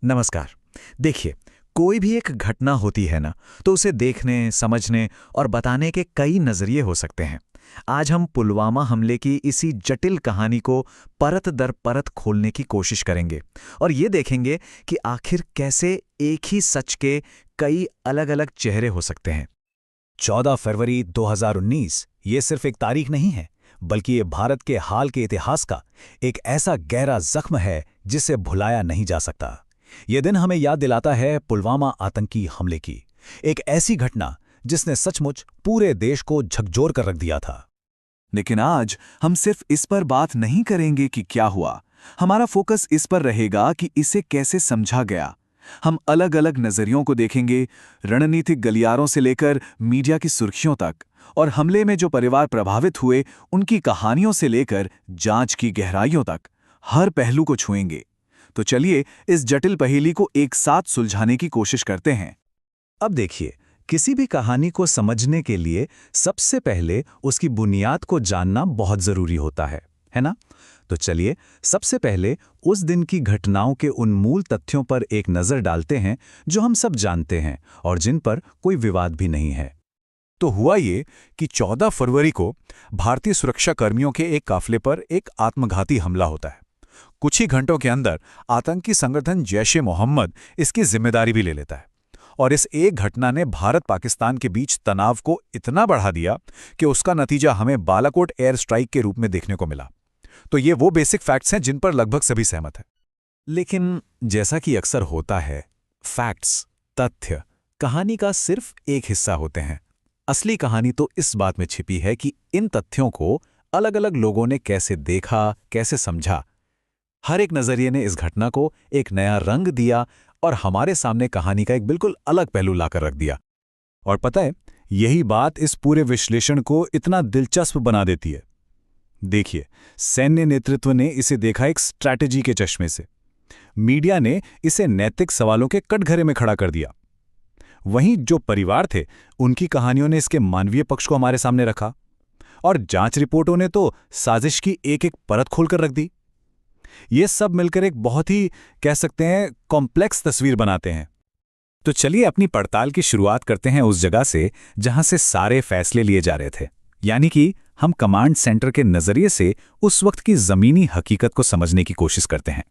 नमस्कार। देखिए, कोई भी एक घटना होती है ना, तो उसे देखने, समझने और बताने के कई नजरिए हो सकते हैं। आज हम पुलवामा हमले की इसी जटिल कहानी को परत दर परत खोलने की कोशिश करेंगे और ये देखेंगे कि आखिर कैसे एक ही सच के कई अलग-अलग चेहरे हो सकते हैं। 14 फरवरी 2019 ये सिर्फ एक तारीख नहीं है, बल्कि ये भारत के हाल के इतिहास का एक ऐसा गहरा जख्म है जिसे भुलाया नहीं जा सकता। ये दिन हमें याद दिलाता है पुलवामा आतंकी हमले की, एक ऐसी घटना जिसने सचमुच पूरे देश को झकझोर कर रख दिया था। लेकिन आज हम सिर्फ इस पर बात नहीं करेंगे कि क्या हुआ। हमारा फोकस इस पर रहेगा कि इसे कैसे समझा गया। हम अलग अलग नजरियों को देखेंगे, रणनीतिक गलियारों से लेकर मीडिया की सुर्खियों तक, और हमले में जो परिवार प्रभावित हुए उनकी कहानियों से लेकर जांच की गहराइयों तक हर पहलू को छुएंगे। तो चलिए इस जटिल पहेली को एक साथ सुलझाने की कोशिश करते हैं। अब देखिए, किसी भी कहानी को समझने के लिए सबसे पहले उसकी बुनियाद को जानना बहुत जरूरी होता है ना? तो चलिए सबसे पहले उस दिन की घटनाओं के उन मूल तथ्यों पर एक नजर डालते हैं जो हम सब जानते हैं और जिन पर कोई विवाद भी नहीं है। तो हुआ ये कि 14 फरवरी को भारतीय सुरक्षा कर्मियों के एक काफिले पर एक आत्मघाती हमला होता है। कुछ ही घंटों के अंदर आतंकी संगठन जैश-ए-मोहम्मद इसकी जिम्मेदारी भी ले लेता है, और इस एक घटना ने भारत पाकिस्तान के बीच तनाव को इतना बढ़ा दिया कि उसका नतीजा हमें बालाकोट एयर स्ट्राइक के रूप में देखने को मिला। तो ये वो बेसिक फैक्ट्स हैं जिन पर लगभग सभी सहमत हैं। लेकिन जैसा कि अक्सर होता है, फैक्ट्स, तथ्य कहानी का सिर्फ एक हिस्सा होते हैं। असली कहानी तो इस बात में छिपी है कि इन तथ्यों को अलग-अलग लोगों ने कैसे देखा, कैसे समझा। हर एक नजरिए ने इस घटना को एक नया रंग दिया और हमारे सामने कहानी का एक बिल्कुल अलग पहलू लाकर रख दिया। और पता है, यही बात इस पूरे विश्लेषण को इतना दिलचस्प बना देती है। देखिए, सैन्य नेतृत्व ने इसे देखा एक स्ट्रैटेजी के चश्मे से। मीडिया ने इसे नैतिक सवालों के कटघरे में खड़ा कर दिया। वहीं जो परिवार थे, उनकी कहानियों ने इसके मानवीय पक्ष को हमारे सामने रखा, और जांच रिपोर्टों ने तो साजिश की एक-एक परत खोलकर रख दी। ये सब मिलकर एक बहुत ही, कह सकते हैं, कॉम्प्लेक्स तस्वीर बनाते हैं। तो चलिए अपनी पड़ताल की शुरुआत करते हैं उस जगह से जहां से सारे फैसले लिए जा रहे थे, यानी कि हम कमांड सेंटर के नजरिए से उस वक्त की जमीनी हकीकत को समझने की कोशिश करते हैं।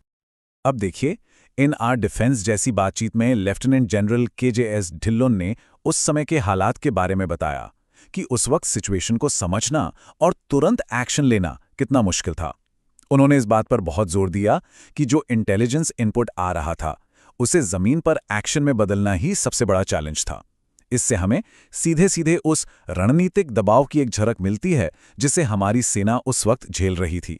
अब देखिए, इन आर डिफेंस जैसी बातचीत में लेफ्टिनेंट जनरल KJS ढिल्लोन ने उस समय के हालात के बारे में बताया कि उस वक्त सिचुएशन को समझना और तुरंत एक्शन लेना कितना मुश्किल था। उन्होंने इस बात पर बहुत जोर दिया कि जो इंटेलिजेंस इनपुट आ रहा था, उसे जमीन पर एक्शन में बदलना ही सबसे बड़ा चैलेंज था। इससे हमें सीधे सीधे उस रणनीतिक दबाव की एक झलक मिलती है जिसे हमारी सेना उस वक्त झेल रही थी।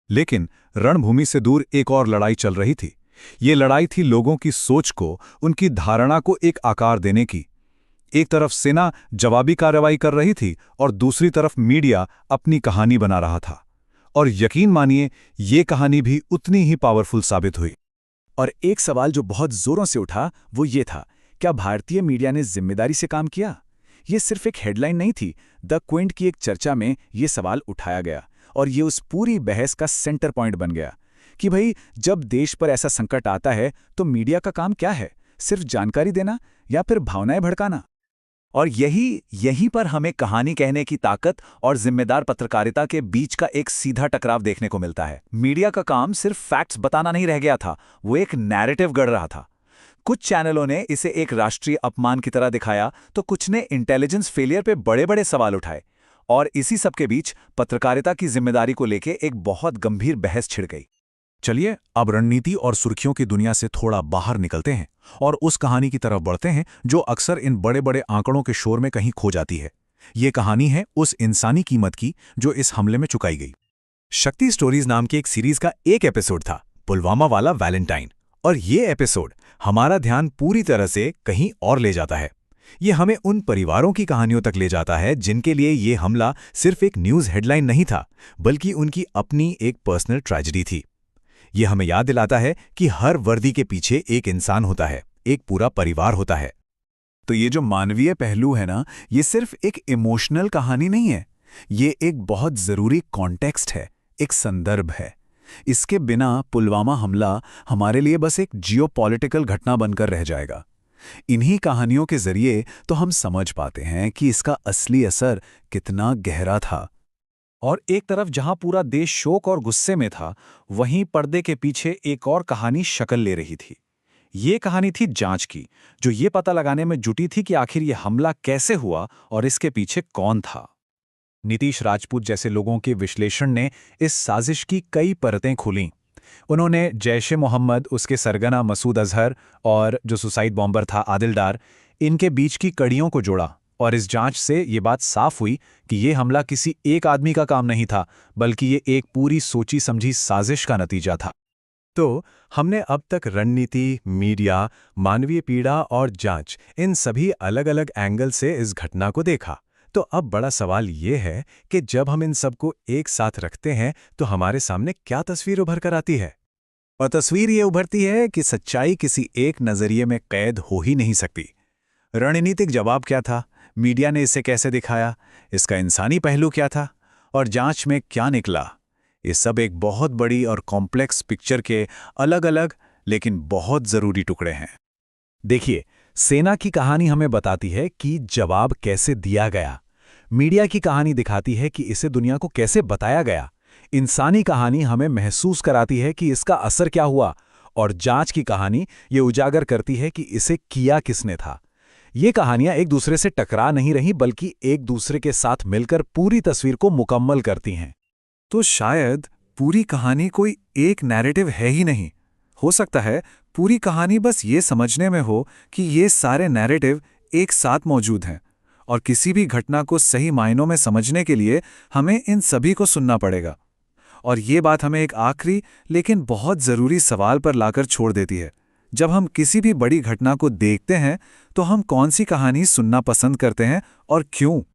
लेकिन रणभूमि से दूर एक और लड़ाई चल रही थी। ये लड़ाई थी लोगों की सोच को, उनकी धारणा को एक आकार देने की। एक तरफ सेना जवाबी कार्रवाई कर रही थी और दूसरी तरफ मीडिया अपनी कहानी बना रहा था। और यकीन मानिए, ये कहानी भी उतनी ही पावरफुल साबित हुई। और एक सवाल जो बहुत जोरों से उठा वो ये था, क्या भारतीय मीडिया ने जिम्मेदारी से काम किया? ये सिर्फ एक हेडलाइन नहीं थी। द क्विंट की एक चर्चा में ये सवाल उठाया गया और ये उस पूरी बहस का सेंटर पॉइंट बन गया कि भाई, जब देश पर ऐसा संकट आता है तो मीडिया का काम क्या है? सिर्फ जानकारी देना या फिर भावनाएं भड़काना? और यहीं पर हमें कहानी कहने की ताकत और जिम्मेदार पत्रकारिता के बीच का एक सीधा टकराव देखने को मिलता है। मीडिया का काम सिर्फ फैक्ट्स बताना नहीं रह गया था, वो एक नैरेटिव गढ़ रहा था। कुछ चैनलों ने इसे एक राष्ट्रीय अपमान की तरह दिखाया, तो कुछ ने इंटेलिजेंस फेलियर पे बड़े-बड़े सवाल उठाए। और इसी सब के बीच पत्रकारिता की जिम्मेदारी को लेकर एक बहुत गंभीर बहस छिड़ गई। चलिए अब रणनीति और सुर्खियों की दुनिया से थोड़ा बाहर निकलते हैं और उस कहानी की तरफ बढ़ते हैं जो अक्सर इन बड़े-बड़े आंकड़ों के शोर में कहीं खो जाती है। ये कहानी है उस इंसानी कीमत की जो इस हमले में चुकाई गई। शक्ति स्टोरीज नाम की एक सीरीज का एक एपिसोड था, पुलवामा वाला वैलेंटाइन, और ये एपिसोड हमारा ध्यान पूरी तरह से कहीं और ले जाता है। ये हमें उन परिवारों की कहानियों तक ले जाता है जिनके लिए ये हमला सिर्फ एक न्यूज हेडलाइन नहीं था, बल्कि उनकी अपनी एक पर्सनल ट्रेजेडी थी। ये हमें याद दिलाता है कि हर वर्दी के पीछे एक इंसान होता है, एक पूरा परिवार होता है। तो ये जो मानवीय पहलू है ना, ये सिर्फ एक इमोशनल कहानी नहीं है, ये एक बहुत जरूरी कॉन्टेक्स्ट है, एक संदर्भ है। इसके बिना पुलवामा हमला हमारे लिए बस एक जियोपॉलिटिकल घटना बनकर रह जाएगा। इन्हीं कहानियों के जरिए तो हम समझ पाते हैं कि इसका असली असर कितना गहरा था। और एक तरफ जहां पूरा देश शोक और गुस्से में था, वहीं पर्दे के पीछे एक और कहानी शक्ल ले रही थी। ये कहानी थी जांच की, जो ये पता लगाने में जुटी थी कि आखिर ये हमला कैसे हुआ और इसके पीछे कौन था। नीतीश राजपूत जैसे लोगों के विश्लेषण ने इस साजिश की कई परतें खोलीं। उन्होंने जैश-ए-मोहम्मद, उसके सरगना मसूद अजहर और जो सुसाइड बॉम्बर था आदिल डार, इनके बीच की कड़ियों को जोड़ा। और इस जांच से ये बात साफ हुई कि ये हमला किसी एक आदमी का काम नहीं था, बल्कि ये एक पूरी सोची समझी साजिश का नतीजा था। तो हमने अब तक रणनीति, मीडिया, मानवीय पीड़ा और जांच, इन सभी अलग-अलग एंगल से इस घटना को देखा। तो अब बड़ा सवाल ये है कि जब हम इन सबको एक साथ रखते हैं तो हमारे सामने क्या तस्वीर उभर कर आती है? और तस्वीर ये उभरती है कि सच्चाई किसी एक नजरिए में कैद हो ही नहीं सकती। रणनीतिक जवाब क्या था? मीडिया ने इसे कैसे दिखाया? इसका इंसानी पहलू क्या था? और जांच में क्या निकला? ये सब एक बहुत बड़ी और कॉम्प्लेक्स पिक्चर के अलग-अलग लेकिन बहुत जरूरी टुकड़े हैं। देखिए, सेना की कहानी हमें बताती है कि जवाब कैसे दिया गया। मीडिया की कहानी दिखाती है कि इसे दुनिया को कैसे बताया गया। इंसानी कहानी हमें महसूस कराती है कि इसका असर क्या हुआ। और जांच की कहानी ये उजागर करती है कि इसे किया किसने था। ये कहानियां एक दूसरे से टकरा नहीं रही, बल्कि एक दूसरे के साथ मिलकर पूरी तस्वीर को मुकम्मल करती हैं। तो शायद पूरी कहानी कोई एक नैरेटिव है ही नहीं। हो सकता है पूरी कहानी बस ये समझने में हो कि ये सारे नैरेटिव एक साथ मौजूद हैं, और किसी भी घटना को सही मायनों में समझने के लिए हमें इन सभी को सुनना पड़ेगा। और ये बात हमें एक आखिरी लेकिन बहुत ज़रूरी सवाल पर लाकर छोड़ देती है। जब हम किसी भी बड़ी घटना को देखते हैं तो हम कौन सी कहानी सुनना पसंद करते हैं और क्यों?